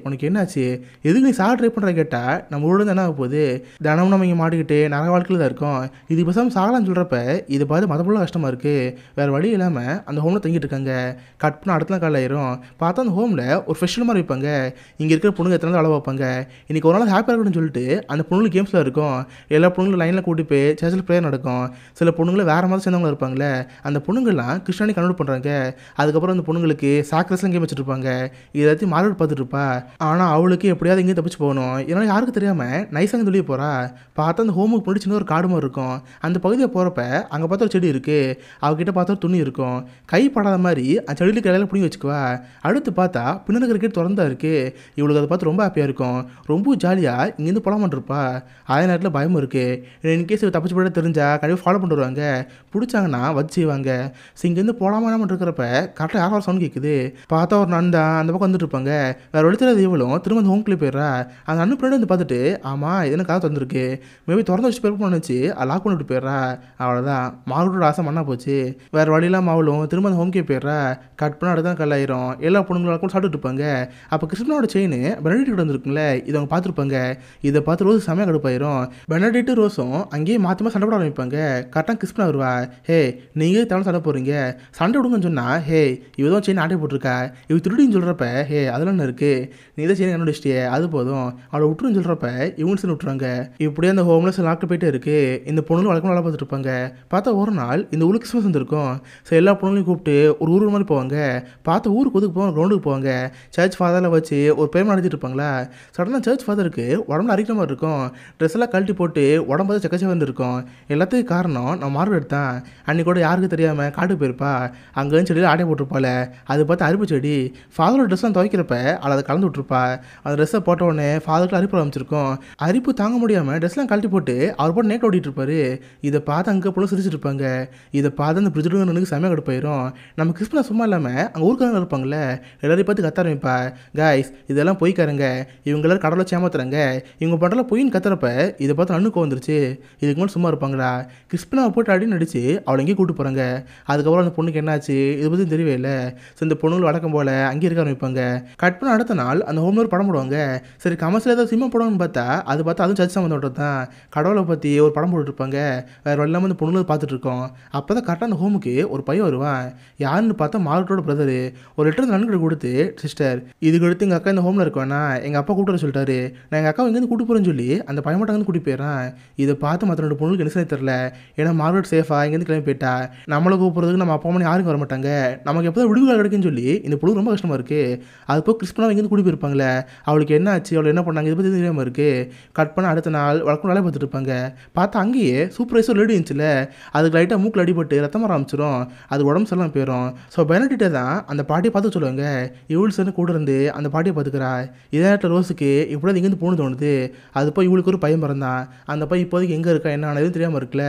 உனக்கு என்னாச்சு, எதுக்கு நீ சாக ட்ரை பண்ணுற கேட்டால் நம்ம ஊரில் என்ன ஆக போகுது, தினமும் நம்ம இங்கே மாட்டிக்கிட்டு நிறைய வாழ்க்கையில் தான் இருக்கோம், இது பேசாமல் சாகலான்னு சொல்கிறப்ப இதை பார்த்து மற்ற பொருள் கஷ்டமாக இருக்குது. வேறு வழி இல்லாமல் அந்த ஹோமில் தங்கிட்டு இருக்காங்க. கட் பண்ண அடுத்த நாள் காலையில் ஆயிரும். பார்த்தா அந்த ஹோமில் ஒரு ஃபெஸ்டிவல் மாதிரி வைப்பாங்க. இங்கே இருக்கிற பொண்ணுங்க எத்தனை நாள் அளவு வைப்பாங்க. இன்றைக்கி ஒரு நாள் ஹாப்பியாக இருக்கணும்னு சொல்லிட்டு அந்த பொண்ணுங்களுக்கு கேம்ஸில் இருக்கும். எல்லா பொண்ணுங்களும் லைனில் கூட்டி போய் சர்ச்சில் ப்ரேயர் நடக்கும். சில பொண்ணுங்களை வேறு மாதிரி சேர்ந்தவங்க இருப்பாங்களே, அந்த பொண்ணுங்கள்லாம் கிறிஸ்டானி கன்வெர்ட் பண்ணுறாங்க. அதுக்கப்புறம் அந்த பொண்ணுங்களுக்கு சாக்ரஸ்லாம் கேம் வச்சுருப்பாங்க. எல்லாத்தையும் மார்க்கெட் பார்த்துட்டு இருப்பா. ஆனால் அவளுக்கு எப்படியாவது இங்கேயும் தப்பிச்சு போகணும். இதனால் யாருக்கு தெரியாமல் நைஸாக வெளியே போகிறா. பார்த்தா அந்த ஹோமுக்கு முன்னாடி சின்ன ஒரு காடு மாதிரி இருக்கும். அந்த பகுதியை போகிறப்ப அங்கே பார்த்தா ஒரு செடி இருக்குது. அவகிட்ட பார்த்தா ஒரு துணி இருக்கும். கை படாத மாதிரி அந்த செடியில் கையில் பிடிங்கி வச்சுக்குவா. அடுத்து பார்த்தா பின்னாடி இருக்கிற கேட் திறந்தா இருக்குது. இவளுக்கு அதை பார்த்து ரொம்ப ஹாப்பியாக இருக்கும். ரொம்ப ஜாலியாக இங்கேருந்து போலாமன் இருப்பா. அதே நேரத்தில் பயமும் இருக்குது. இன்கேஸ் தப்பிச்சு போட தெரிஞ்சால் கண்டிப்பாக ஃபாலோ பண்ணிட்டு வருவாங்க. பிடிச்சாங்கன்னா வச்சு செய்வாங்க. ஸோ இங்கேருந்து போலாமல் இருக்கிறப்ப கரெக்டாக யாரும் சவுண்ட் கேட்குது. பார்த்தா ஒரு நந்தா அந்த பக்கம் வந்துட்டு இருப்பாங்க. வேறு வெளித்தராது இவளும் திரும்ப அந்த ஹோம்குள்ளே போயிடுறா. அந்த அண்ணன் பின்னாடி வந்து பார்த்துட்டு ஆமாம் எதுனா காசு வந்துருக்கு, மேபி திறந்து வச்சு பேர் பண்ணிச்சு, அது லாக் பண்ணிட்டு போயிடுறா. அவ்வளோதான், மார்க்கெட்டோட ஆசை மண்ணா போச்சு. வேறு வழியில்லாமல் அவளும் திரும்ப அந்த ஹோம்கே போயிடுறா. கட் பண்ண அடுத்த கல்லாயிரும். எல்லா பொண்ணுங்களுக்கும் சாப்பிட்டு இருப்பாங்க. அப்போ கிருஷ்ணனோட செயின் பெனடிக்ட் வந்துருக்குங்களே, இதை அவங்க பார்த்துருப்பாங்க. இதை பார்த்து ரோஸ் செமையாக கடுப்பாயிரும். பெனடிக்ட் ரோஸும் அங்கேயே மாற்றி சண்டை போட ஆரம்பிப்பாங்க. கரெக்டாக கிருஷ்ணா வருவா. நீங்கள் தவணை சண்டை போடுறீங்க, சண்டை விடுங்கன்னு சொன்னால் இவதான் செயின் ஆட்டை போட்டிருக்கா, இவ திருடின்னு சொல்கிறப்ப அதெல்லாம் என்ன இருக்குது, நீ தான் செயின் கண்டுபிடிச்சிட்டியே அது போதும் அவளை விட்டுருன்னு சொல்கிறப்ப இவங்க சேர்ந்து விட்டுறாங்க. இப்படியே அந்த ஹோம்லெஸ் லாக்கில் போயிட்டே இருக்குது. இந்த பொண்ணுங்க வழக்கம் நல்லா பார்த்துட்டு இருப்பாங்க. பார்த்தா ஒரு நாள் இந்த ஊருக்கு கிறிஸ்மஸ் வந்துருக்கும். ஸோ எல்லா பொண்ணுங்களையும் கூப்பிட்டு ஒரு ஊர் மாதிரி போவாங்க. பார்த்தா ஊருக்கு ஒதுக்கு போவாங்க, கிரௌண்டுக்கு போவாங்க. சர்ச் ஃபாதரில் வச்சு ஒரு பேர் நடத்திட்டு இருப்பாங்களா. சடனாக சர்ச் ஃபாதருக்கு உடம்புல அரிக்கிற மாதிரி இருக்கும். ட்ரெஸ் எல்லாம் கழட்டி போட்டு உடம்பு பார்த்து சக்கச்சா வந்துருக்கும். எல்லாத்துக்கும் காரணம் நான் மார்க்கெட் எடுத்தேன். அன்றைக்கி கூட யாருக்கு தெரியாமல் காட்டுக்கு போயிருப்பா. அங்கேருந்து செடியில் ஆட்டை போட்டிருப்பாள். அது பார்த்து அரிப்பு செடி. ஃபாதரோட ட்ரெஸ்லாம் துவைக்கிறப்ப அதை கலந்து விட்ருப்பா. அந்த ட்ரெஸ்ஸை போட்ட உடனே ஃபாதருக்கு அரிப்பு ஆரம்பிச்சிருக்கும். அரிப்பு தாங்க முடியாமல் ட்ரெஸ்லாம் கழட்டி போட்டு அவர் போட்டு நேட் ஓடிட்டு இருப்பாரு. இதை பார்த்து அங்கே பொண்ணு சிரிச்சிட்டு இருப்பாங்க. இதை பார்த்து அந்த பிரிட்ஜுக்கு செமையாக கடுப்பாயிரும். நம்ம கிறிஸ்பினா சும்மா இல்லாமல் அங்கே ஊருக்காரங்க இருப்பாங்கல்ல, எல்லாரையும் பார்த்து கத்த ஆரம்பிப்பா. காய்ஸ் இதெல்லாம் பொய்க்காரங்க, இவங்க எல்லாரும் கடவுளை சேமாத்துறாங்க, இவங்க பண்ணுறல பொய்ன்னு கத்துறப்ப இதை பார்த்து அண்ணுக்கு வந்துருச்சு. இதுக்கு மட்டும் சும்மா இருப்பாங்களா? கிறிஸ்பினாவை போட்டு அடின்னு அடிச்சு அவளை எங்கேயும் கூப்பிட்டு போகிறாங்க. அதுக்கப்புறம் அந்த பொண்ணுக்கு என்னாச்சு இதை பற்றி தெரியவே இல்லை. ஸோ இந்த பொண்ணுகள் வழக்கம் போல் அங்கேயே இருக்க ஆரம்பிப்பாங்க. கட் பண்ண அடுத்த நாள் அந்த ஹோம்ல படம் போடுவாங்க. சரி கமர்ஷியல் ஏதாவது சினிமா படம்னு பார்த்தா அதுவும் சர்ச் சம்மந்தப்பட்டது தான். கடவுளை பற்றி ஒரு படம் போட்டுருப்பாங்க. வேறு இல்லாமல் அந்த பொண்ணுங்களை பார்த்துட்டு இருக்கோம். அப்போ தான் கரெக்டாக அந்த ஹோமுக்கு ஒரு பையன் வருவான். யாருன்னு பார்த்தா மார்கரோட பிரதரு. ஒரு லெட்டர் நண்பர்கிட்ட கொடுத்து, சிஸ்டர் இதுக்கு எடுத்து எங்கள் அக்கா இந்த ஹோமில் இருக்கவேண்ணா எங்கள் அப்பா கூப்பிட்டு வர சொல்லிட்டாரு, நான் எங்கள் அக்கா இங்கேருந்து கூட்டு போகிறேன்னு சொல்லி அந்த பையன் மட்டும் கூட்டி போயிடறான். இதை பார்த்து மற்ற 2 பொண்ணுக்கு என்ன செய்ய தெரில. ஏன்னா மார்கரெட் சேஃபாக இங்கேருந்து கிளம்பி போயிட்டா. நம்மளை கூப்பிட்றதுக்கு நம்ம அப்பா அம்மா யாருக்கும் வர மாட்டாங்க. நமக்கு எப்போ தான் விடுதலை கிடைக்குன்னு சொல்லி இந்த பொண்ணு ரொம்ப கஷ்டமாக இருக்குது. அது போய் கிறிஸ்பினா இங்கேருந்து கூட்டி போயிருப்பாங்களே, அவளுக்கு என்ன ஆச்சு, அவளை என்ன பண்ணாங்க இதை பற்றி தெரியாமல் இருக்குது. கட் பண்ண அடுத்த நாள் வழக்கம் வேலை பார்த்துட்டு இருப்பாங்க. பார்த்தா அங்கேயே சூப்பர்வைசர் லேடி இருந்துச்சுல, அதுக்கு லைட்டாக மூக்கில் அடிபட்டு ரத்தம் வர ஆரம்பிச்சிடும். அது உடம்பு சரியில்லாமல் போயிடும். ஸோ பெனடிட்டே தான் அந்த பாட்டியை பார்த்து சொல்லுவாங்க. இவள்ஸ்ன்னு கூட இருந்து அந்த பாட்டியை பார்த்துக்கிறா. இதே நேரத்தில் ரோஸுக்கு இப்படி இங்கேருந்து போகணும்னு தோணுது. அது போய் இவளுக்கு ஒரு பையன் பிறந்தான். அந்த பையன் இப்போதைக்கு எங்கே இருக்கா என்ன ஆனதும் தெரியாமல் இருக்குல்ல.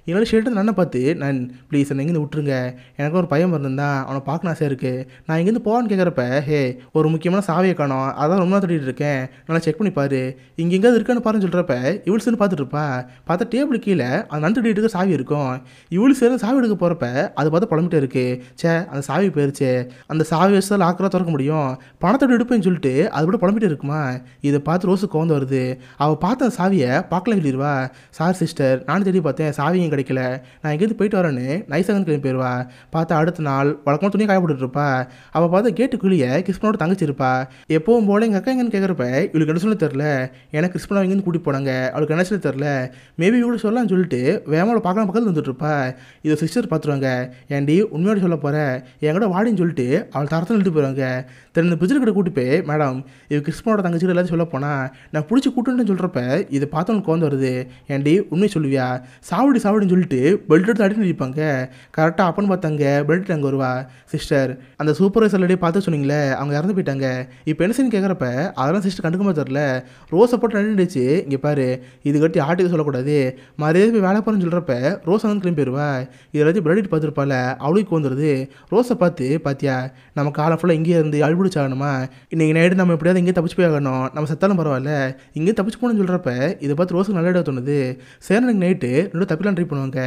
என்னோட ஷேட்டை நான் பார்த்து, நான் ப்ளீஸ் என்னை இங்கேருந்து விட்டுருங்க, எனக்கு ஒரு பையன் பிறந்தான், அவனை பார்க்கணும் ஆசையாக இருக்குது, நான் இங்கேருந்து போவான்னு கேட்குறப்ப, ஹே ஒரு முக்கியமான சாவியை காணோம், அதான் ரொம்ப நாள் தேடிட்டு இருக்கேன், நல்லா செக் பண்ணி பாரு, இங்கே எங்கேயாவது இருக்கான்னு பாருன்னு சொல்கிறப்ப இவள்ஸ்ன்னு பார்த்துட்டு இருப்பா. பார்த்தா டேபிள் கீழே அந்த நண்டு தேடிட்டு இருக்க சாவி இருக்கும். இவளு சேர்ந்து சாவி எடுக்க போகிறப்ப அது பார்த்து புலம்பிட்டே இருக்கு. சே அந்த சாவி போயிருச்சு, அந்த சாவி வச்சு தான் லாக்கராக திறக்க முடியும், பணத்தோடு எடுப்பேன்னு சொல்லிட்டு அது கூட புலம்பிட்டே இருக்குமா. இதை பார்த்து ரோஸுக்கு கோவம் வருது. அவள் பார்த்த அந்த சாவியை பார்க்கலாம் சொல்லிடுவா. சார் சிஸ்டர் நானும் தேடி பார்த்தேன், சாவியும் கிடைக்கல, நான் எங்கேருந்து போயிட்டு வரேன்னு நைஸாக கிளம்பி போயிடுவா. பார்த்தா அடுத்த நாள் வழக்கமாக துணியை காயப்பட்டு இருப்பா. அவள் பார்த்த கேட்டுக்குள்ளேயே கிறிஸ்பினோட தங்கச்சி இருப்பா. எப்பவும் போல எங்கள் அக்கா எங்கன்னு கேட்குறப்ப இவளுக்கு என்ன சொல்ல தெரில. எனக்கு கிறிஸ்பினா எங்கேருந்து கூட்டிட்டு போனாங்க, அவளுக்கு என்ன சொல்ல தெரில. மேபி இவಳು சொல்லலாம்னு சொல்லிட்டு வேமாவோட பார்க்கலாம் பக்கத்தில் வந்துட்டு இருப்பா. இதை சிஸ்டர் பார்த்துருவாங்க. ஏன்டி உண்மையோட சொல்ல போகிறேன் என்கிட்ட வாடின்னு சொல்லிட்டு அவள் தரத்தில் இழுத்து போயிடுவாங்க. தென் இந்த பிரிட்ஜில் கிட்ட கூட்டி போய், மேடம் இது கிறிஸ்பினோட தங்கச்சிட்டு எல்லாத்தையும் சொல்ல போனால் நான் பிடிச்சி கூட்டுன்னு சொல்கிறப்ப இதை பார்த்தவனுக்கு கோந்து வருது. ஏன்டி உண்மை சொல்லுவியா, சாவடின்னு சொல்லிட்டு பெல்ட் எடுத்து அடின்னு நிற்பாங்க. கரெக்டாக அப்பன்னு பார்த்தாங்க பெல்ட் அங்கே வருவா. சிஸ்டர் அந்த சூப்பர்வைசர் லேடியை பார்த்து சொன்னீங்களே அவங்க இறந்து போயிட்டாங்க, இப்போ என்ன செய்யு கேட்குறப்ப அதெல்லாம் சிஸ்டர் கண்டுக்கமா தெரில, ரோஸை போட்டு நின்றுச்சு, இங்கே பாரு இது கட்டி ஆட்டுக்கு சொல்லக்கூடாது, மரியாதை போய் வேலை போகிறேன்னு சொல்கிறப்ப ரோஸை வந்து கிளம்பி போயிடுவா. இதை எல்லாத்தையும் பிளடிட்டு பார்த்துருப்பால அவளுக்கு வந்துடுது. ரோஸை பார்த்து, பார்த்தியா நம்ம காலம் ஃபுல்லாக இங்கேயே இருந்து அழுபிடிச்சாகணுமா, இன்றைக்கி நைட்டு நம்ம எப்படியாவது இங்கேயே தப்பிச்சு போய் ஆகணும், நம்ம செத்தாலும் பரவாயில்ல, இங்கேயே தப்பிச்சு போகணும்னு சொல்கிறப்ப இதை பார்த்து ரோஸுக்கு நல்ல இடம் தோணுது. சரி எனக்கு நைட்டு 2 தப்பிலாம் ட்ரை பண்ணுவாங்க.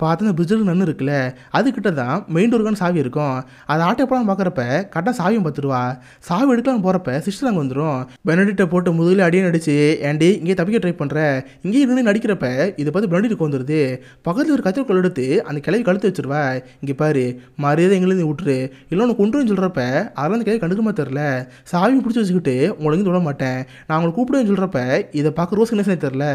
பார்த்து அந்த பிரிட்ஜில் நன்னு இருக்குல்ல, அதுக்கிட்ட தான் மெயின் டோருக்கான சாவி இருக்கும். அதை ஆட்டை போலாம் பார்க்குறப்ப கரெக்டாக சாவியும் பார்த்துருவா. சாவி எடுக்கலாம்னு போகிறப்ப சிஸ்டர் அங்கே வந்துடும். பெனடிட்டை போட்டு முதுகில் அடியே நடிச்சு, ஏன்டி இங்கே தப்பிக்க ட்ரை பண்ணுற, இங்கேயே இருந்து நடிக்கிறப்ப இதை பார்த்து பெனடிட்டுக்கு வந்துடுது. பக்கத்தில் ஒரு கத்திரிக்கோள் எடுத்து அந்த கிளவி கழுத்து வச்சிருவா. இங்கே பாரு மரியாதை எங்கேருந்து விட்டுரு, இல்லை உனக்கு கொண்டுன்னு சொல்கிறப்ப அதெல்லாம் அந்த கிளவி கண்டுக்கமா தெரில, சாவி பிடிச்சி வச்சுக்கிட்டு உங்களுக்கு விட மாட்டேன், நான் உங்களை கூப்பிடுவேன்னு சொல்கிறப்ப இதை பார்க்க ரோஸ் என்ன தெரில.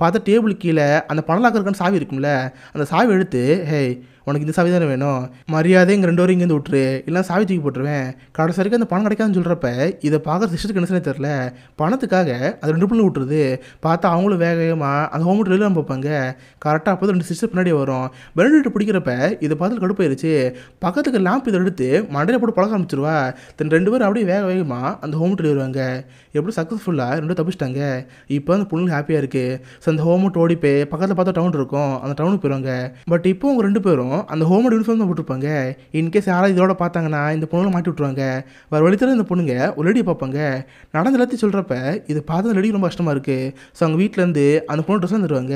பார்த்தா டேபிள் கீழே அந்த பணலாக்க இருக்கான சாவி இருக்கும்ல, அந்த சாவி எடுத்து, ஹே உனக்கு இந்த சாவி தானே வேணும், மரியாதை இங்கே 2 வரையும் இங்கேருந்து விட்டுரு, இல்லை சாவி தூக்கி போட்டுருவேன், கடைசி வரைக்கும் அந்த பணம் கிடைக்காதுன்னு சொல்கிறப்ப இதை பார்க்குற சிஸ்டருக்கு என்ன தெரில. பணத்துக்காக அது 2 பிள்ளை விட்டுருது. பார்த்தா அவங்களும் வேகமாக அந்த ஹோம் வெளியே பார்ப்பாங்க. கரெக்டாக அப்போ 2 சிஸ்டர் பின்னாடி வரும். பெனடிட்டை பிடிக்கிறப்ப இதை பார்த்து கடுப்பாயிருச்சு. பக்கத்துக்கு லேம்ப் இதை எடுத்து மண்டையை போட்டு பழக்க ஆரம்பிச்சிருவா. தென் 2 பேரும் அப்படியே வேகமாக அந்த ஹோம் வருவாங்க. எப்படி சக்ஸஸ்ஃபுல்லாக 2 தப்பிச்சிட்டாங்க. இப்போ அந்த பொண்ணுங்க ஹாப்பியாக இருக்குது. ஸோ அந்த ஹோம் ஓடி போய் பக்கத்தில் பார்த்தா டவுன் இருக்கும், அந்த டவுனுக்கு போயிடுவாங்க. பட் இப்போ அவங்க 2 பேரும் அந்த ஹோமோட யூனிஃபார்ம் தான் போட்டிருப்பாங்க. இன்கேஸ் யாராவது இதோட பார்த்தாங்கன்னா இந்த பொண்ணுங்களை மாட்டி விட்ருவாங்க. வேறு வழித்தர இந்த பொண்ணுங்க ஒரு லேடியை பார்ப்பாங்க. நடந்த எல்லாத்தையும் சொல்கிறப்ப இது பார்த்து அந்த லேடி ரொம்ப கஷ்டமாக இருக்குது. ஸோ அவங்க வீட்டிலேருந்து அந்த பொண்ணு ட்ரெஸ்லாம் தருவாங்க.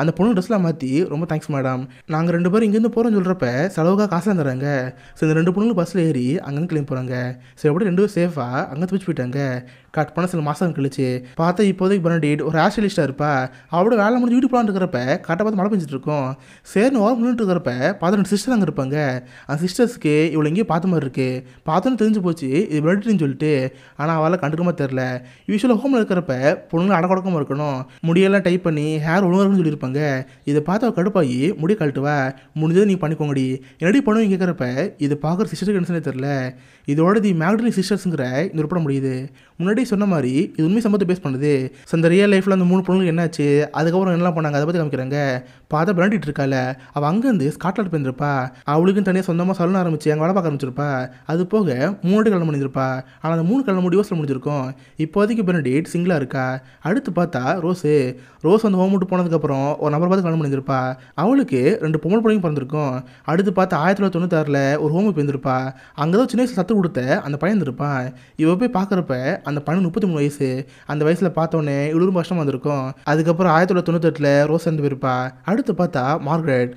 அந்த பொண்ணு ட்ரெஸ்லாம் மாற்றி, ரொம்ப தேங்க்ஸ் மேடம், நாங்கள் 2 பேரும் இங்கேருந்து போகிறோம்னு சொல்கிறப்ப செலவுக்காக காசுலாம் தராங்க. ஸோ இந்த 2 பொண்ணுங்களும் பஸ்ஸில் ஏறி அங்கேருந்து கிளம்பி போகிறாங்க. ஸோ எப்படி 2 பேரும் சேஃபாக அங்கே தப்பிச்சு போயிட்டாங்க. கட் பண்ண சில மாதம் கழிச்சு பார்த்தா இப்போதைக்கு பெனடிட் ஒரு ஆஸ்ட்ரேலிஸ்டாக இருப்பா. அவளோட வேலை முடிஞ்சு வீட்டு போலான்னு இருக்கிறப்ப கரெக்டாக பார்த்து மழை பெஞ்சிட்டு இருக்கும். சரின்னு ஓரம் நின்றுட்டு இருக்கிறப்ப பார்த்து 2 சிஸ்டர் அங்கே இருப்பாங்க. அந்த சிஸ்டர்ஸ்க்கு இவ்வளோ எங்கேயும் பார்த்த மாதிரி இருக்குது. பார்த்தோன்னு தெரிஞ்சு போச்சு இது பெனடிட்னு சொல்லிட்டு. ஆனால் அவளால் கண்டுக்கமா தெரில. யூஸ்வலாக ஹோமில் இருக்கிறப்ப பொண்ணுங்களை அடக்கடக்கமாக இருக்கணும், முடியெல்லாம் டைப் பண்ணி ஹேர் ஒழுங்காக சொல்லியிருப்பாங்க. இதை பார்த்து அவள் கடுப்பாகி முடிய கழட்டுவா. முடிஞ்சதை நீ பண்ணிக்கோங்கடி, என்னடி பண்ணுவீங்க கேட்குறப்ப இதை பார்க்குற சிஸ்டருக்கு என்ன தெரில. இதோட தி மேக்டலின் சிஸ்டர்ஸுங்கிற இந்த ஒரு படம் முடியுது. முன்னாடி முன்னாடி சொன்ன மாதிரி இது உண்மை சம்பவத்தை பேஸ் பண்ணுது. ஸோ அந்த ரியல் லைஃப்பில் அந்த 3 பொண்ணுங்களுக்கு என்னாச்சு, அதுக்கப்புறம் என்னலாம் பண்ணாங்க அதை பற்றி காமிக்கிறாங்க. பார்த்தா பிராண்டிட்டு இருக்கால, அவள் அங்கேருந்து ஸ்காட்லாண்ட் போயிருந்திருப்பா. அவளுக்குன்னு தனியாக சொந்தமாக சலூன் ஆரம்பிச்சு அங்கே வேலை பார்க்க ஆரம்பிச்சிருப்பா. அது போக 3 கல்யாணம் பண்ணியிருப்பா. ஆனால் அந்த 3 கல்யாணம் டிவோர்ஸில் முடிஞ்சிருக்கும். இப்போதைக்கு பெனடிக்ட் சிங்கிளாக இருக்கா. அடுத்து பார்த்தா ரோஸ் வந்து ஹோம் விட்டு போனதுக்கப்புறம் ஒரு நபர் பார்த்து கல்யாணம் பண்ணியிருப்பா. அவளுக்கு 2 பொம்பளை பிள்ளைங்க பிறந்திருக்கும். அடுத்து பார்த்தா 1996 ஒரு ஹோம் போயிருந்திருப்பா. அங்கே தான் சின்ன வயசில் சத்து கொடுத்த அந்த பையன் இருந்திருப்பான். இவ போய் பார்க்குறப்ப அந்த பையன் 33 வயசு. அந்த வயசில் பார்த்தோன்னே இவ்வளோ ரொம்ப கஷ்டமாக இருந்திருக்கும். அதுக்கப்புறம் 1998 ரோஸ் இறந்து போயிருப்பா. அடுத்து பார்த்தா மார்கரெட்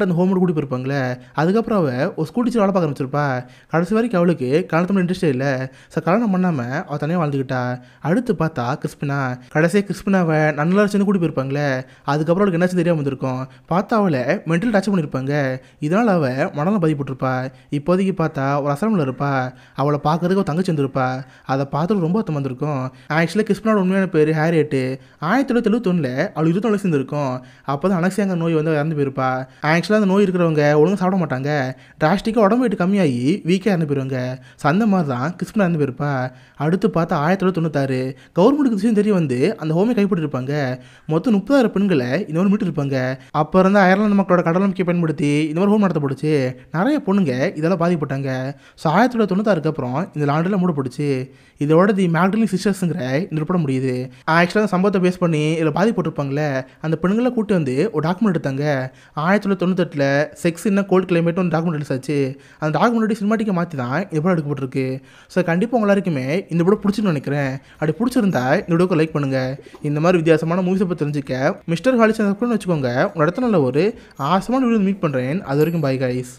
அந்த ஹோம் கூட்டி போயிருப்பாங்களே. அதுக்கப்புறம் அவள் ஒரு ஸ்கூல் டீச்சர் வேலை பார்க்க ஆரம்பிச்சிருப்பா. கடைசி வரைக்கும் அவளுக்கு கல்யாணத்து இன்ட்ரெஸ்டே இல்லை. ஸோ கல்யாணம் பண்ணாமல் அவள் தனியாக வாழ்ந்துக்கிட்டா. அடுத்து பார்த்தா கிறிஸ்பினாவை நல்லா சேர்ந்து கூட்டி போயிருப்பாங்களே. அதுக்கப்புறம் அவளுக்கு என்னாச்சு தெரியாமல் வந்திருக்கும். பார்த்தா அவளை மென்டல் டார்ச்சர் பண்ணியிருப்பாங்க. இதனால் அவள் மனநலம் பாதிப்பட்டிருப்பா. இப்போதைக்கு பார்த்தா ஒரு அசாமில் இருப்பா. அவளை பார்க்கறதுக்கு ஒரு தங்கச்சி வந்துருப்பா. அதை பார்த்துட்டு ரொம்ப அர்த்தம் வந்திருக்கும். ஆக்சுவலாக கிறிஸ்பினோட உண்மையான பேர் ஹேரியட். 1971 அவள் 24 வயசு இருந்திருக்கும். அப்போ தான் அனக்சியாங்க நோய் வந்து இறந்து போயிருப்பா. ஆக்சுவலாக அந்த நோய் இருக்கிறவங்க ஒழுங்காக சாப்பிட மாட்டாங்க. டிராஸ்டிக்காக உடம்பு வெயிட் கம்மியாகி வீக்காக இறந்து போயிருவாங்க. ஸோ அந்த மாதிரி தான் கிறிஸ்பினா இறந்து போயிருப்பா. அடுத்து பார்த்தா 1996 கவர்மெண்ட்டுக்கு விஷயம் தெரிய வந்து அந்த ஹோமை கைப்பற்றிருப்பாங்க. மொத்தம் 30,000 பெண்களை இன்னொரு மீட்டு இருப்பாங்க. அப்போ இருந்த அயர்லாந்து மக்களோட கடல் நம்பிக்கை பயன்படுத்தி இன்னொரு ஹோம் நடத்தப்படுச்சு. நிறைய பொண்ணுங்க இதெல்லாம் பாதிப்பட்டாங்க. ஸோ 1996 அப்புறம் இந்த லாண்டில் மூடப்பட்டுச்சு. இதோட தி மேக்டலின் சிஸ்டர்ஸுங்கிற இந்த படம் முடியுது. ஆக்சுவலாக சம்பவத்தை பேஸ் பண்ணி இதில் பாதிப்பட்டிருப்பாங்களே அந்த பெண்களை கூட்டி வந்து ஒரு டாக்குமெண்ட் எடுத்தாங்க. 1998 செக்ஸ் இன்னும் கோல்ட் கிளைமேட் ஒரு டாக்குமெண்ட் எடுத்தாச்சு. அந்த டாக்குமெண்ட் சினிமாட்டிக்கை மாற்றி தான் இந்த படம் எடுக்கப்பட்டிருக்கு. ஸோ கண்டிப்பாக உங்க எல்லாருக்குமே இந்த படம் பிடிச்சின்னு நினைக்கிறேன். அப்படி பிடிச்சிருந்தா இந்த வீடியோக்கு லைக் பண்ணுங்கள். இந்த மாதிரி வித்தியாசமான மூவிஸை பற்றி தெரிஞ்சுக்க மிஸ்டர் ஹாலிஸ் வச்சுக்கோங்க. உங்கள் இடத்துல நல்ல ஒரு ஆசமான வீடியோ மீட் பண்ணுறேன். அது வரைக்கும் பை கைஸ்.